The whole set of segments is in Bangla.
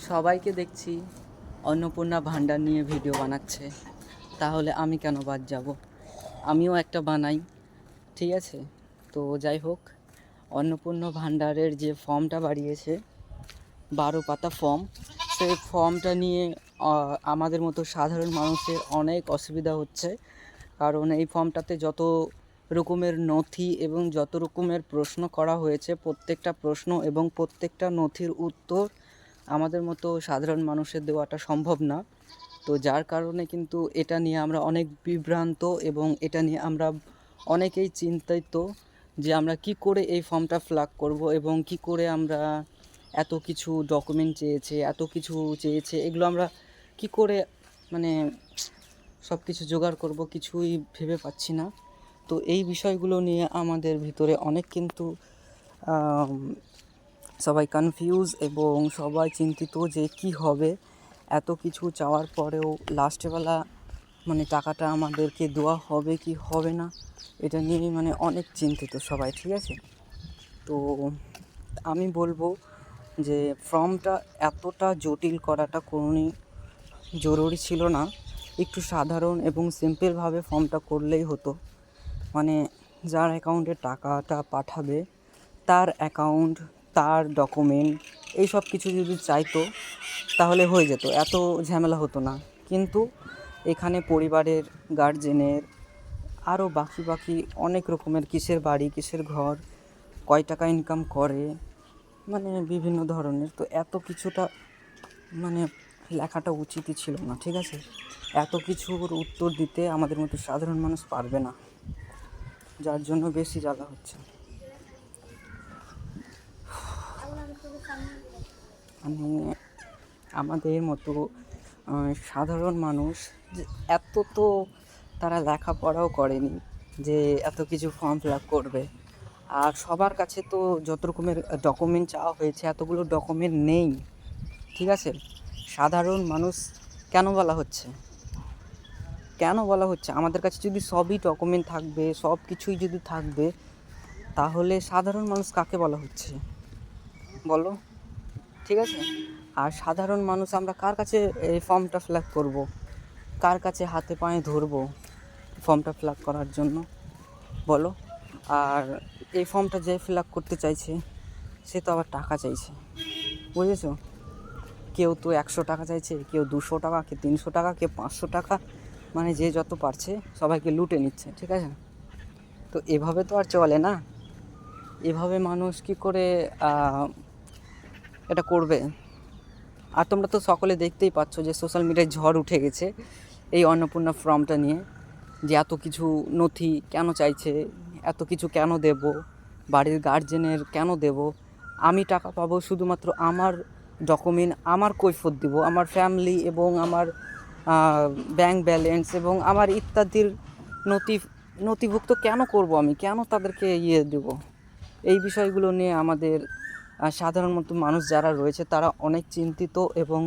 সবাইকে দেখছি অন্নপূর্ণা ভাণ্ডার নিয়ে ভিডিও বানাচ্ছে, তাহলে আমি কেন বাদ যাব? আমিও একটা বানাই, ঠিক আছে? তো যাই হোক, অন্নপূর্ণা ভাণ্ডারের যে ফর্মটা বাড়িয়েছে 12 পাতা ফর্ম, সেই ফর্মটা নিয়ে আমাদের মতো সাধারণ মানুষের অনেক অসুবিধা হচ্ছে। কারণ এই ফর্মটাতে যত রকমের নথি এবং যত রকমের প্রশ্ন করা হয়েছে, প্রত্যেকটা প্রশ্ন এবং প্রত্যেকটা নথির উত্তর আমাদের মতো সাধারণ মানুষের দেওয়াটা সম্ভব না। তো যার কারণে কিন্তু এটা নিয়ে আমরা অনেক বিভ্রান্ত এবং এটা নিয়ে আমরা অনেকেই চিন্তিত যে আমরা কি করে এই ফর্মটা ফিল আপ করবো এবং কি করে আমরা এত কিছু ডকুমেন্ট এত কিছু চেয়েছে, এগুলো আমরা কি করে মানে সব কিছু জোগাড় করব, কিছুই ভেবে পাচ্ছি না। তো এই বিষয়গুলো নিয়ে আমাদের ভিতরে অনেক কিন্তু সবাই কনফিউজ এবং সবাই চিন্তিত যে কি হবে। এত কিছু চাওয়ার পরেও লাস্টবেলা টাকাটা আমাদেরকে দেওয়া হবে কি হবে না, এটা নিয়ে অনেক চিন্তিত সবাই, ঠিক আছে? তো আমি বলবো যে ফর্মটা এতটা জটিল করাটা কোনোই জরুরি ছিল না। একটু সাধারণ এবং সিম্পলভাবে ফর্মটা করলেই হতো। যার অ্যাকাউন্টে টাকাটা পাঠাবে তার অ্যাকাউন্ট, তার ডকুমেন্ট, এই সব কিছু যদি চাইতো তাহলে হয়ে যেত, এত ঝামেলা হতো না। কিন্তু এখানে পরিবারের, গার্জেনের, আরও বাকি অনেক রকমের কিসের বাড়ি, কিসের ঘর, কয় টাকা ইনকাম করে, বিভিন্ন ধরনের। তো এত কিছুটা লেখাটা উচিতই ছিল না, ঠিক আছে? এত কিছুর উত্তর দিতে আমাদের মতো সাধারণ মানুষ পারবে না, যার জন্য বেশি জ্বালা হচ্ছে। আমাদের মতো সাধারণ মানুষ যে এত তো তারা লেখাপড়াও করেনি যে এত কিছু ফর্ম ফিল আপ করবে। আর সবার কাছে তো যত রকমের ডকুমেন্ট চাওয়া হয়েছে এতগুলো ডকুমেন্ট নেই, ঠিক আছে? সাধারণ মানুষ কেন বলা হচ্ছে আমাদের কাছে যদি সবই ডকুমেন্ট থাকবে, সব কিছুই যদি থাকবে, তাহলে সাধারণ মানুষ কাকে বলা হচ্ছে বলো, ঠিক আছে? আর সাধারণ মানুষ আমরা কার কাছে এই ফর্মটা ফিল আপ করবো, কার কাছে হাতে পায়ে ধরবো ফর্মটা ফিল আপ করার জন্য বলো? আর এই ফর্মটা যে ফিল আপ করতে চাইছে সে তো আবার টাকা চাইছে, বুঝেছো? কেউ তো 100 টাকা চাইছে, কেউ 200 টাকা, কেউ 300 টাকা, কেউ 500 টাকা, যে যত পারছে সবাইকে লুটে নিচ্ছে, ঠিক আছে? তো এভাবে তো আর চলে না। এভাবে মানুষ কি করে এটা করবে? আর তোমরা তো সকলে দেখতেই পাচ্ছ যে সোশ্যাল মিডিয়ায় ঝড় উঠে গেছে এই অন্নপূর্ণা ফর্মটা নিয়ে, যে এত কিছু নথি কেন চাইছে, এত কিছু কেন দেব, বাড়ির গার্জেনের কেন দেব, আমি টাকা পাবো শুধুমাত্র আমার ডকুমেন্ট, আমার কৈফিয়ত দিব, আমার ফ্যামিলি এবং আমার ব্যাংক ব্যালেন্স এবং আমার ইত্যাদির নথিভুক্ত কেন করব, আমি কেন তাদেরকে দেব? এই বিষয়গুলো নিয়ে আমাদের সাধারণ মতো মানুষ যারা রয়েছে তারা অনেক চিন্তিত এবং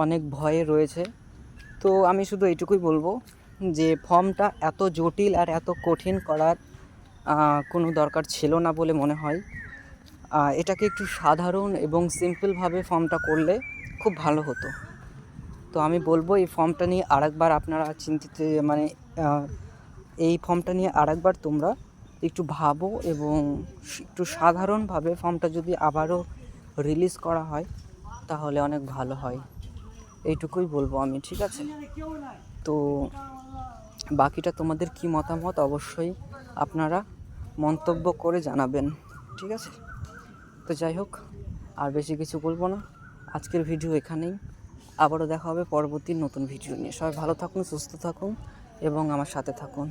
অনেক ভয়ে রয়েছে। তো আমি শুধু এইটুকুই বলবো যে ফর্মটা এত জটিল আর এত কঠিন করার কোনো দরকার ছিল না বলে মনে হয়। এটাকে একটু সাধারণ এবং সিম্পলভাবে ফর্মটা করলে খুব ভালো হতো। তো আমি বলবো এই ফর্মটা নিয়ে আরেকবার আপনারা চিন্তিত, এই ফর্মটা নিয়ে আরেকবার তোমরা একটু ভাবো এবং একটু সাধারণভাবে ফর্মটা যদি আবারও রিলিজ করা হয় তাহলে অনেক ভালো হয়, এইটুকুই বলবো আমি, ঠিক আছে? তো বাকিটা তোমাদের কি মতামত অবশ্যই আপনারা মন্তব্য করে জানাবেন, ঠিক আছে? তো যাই হোক, আর বেশি কিছু বলবো না, আজকের ভিডিও এখানেই। আবারও দেখা হবে পরবর্তী নতুন ভিডিও নিয়ে। সবাই ভালো থাকুন, সুস্থ থাকুন এবং আমার সাথে থাকুন।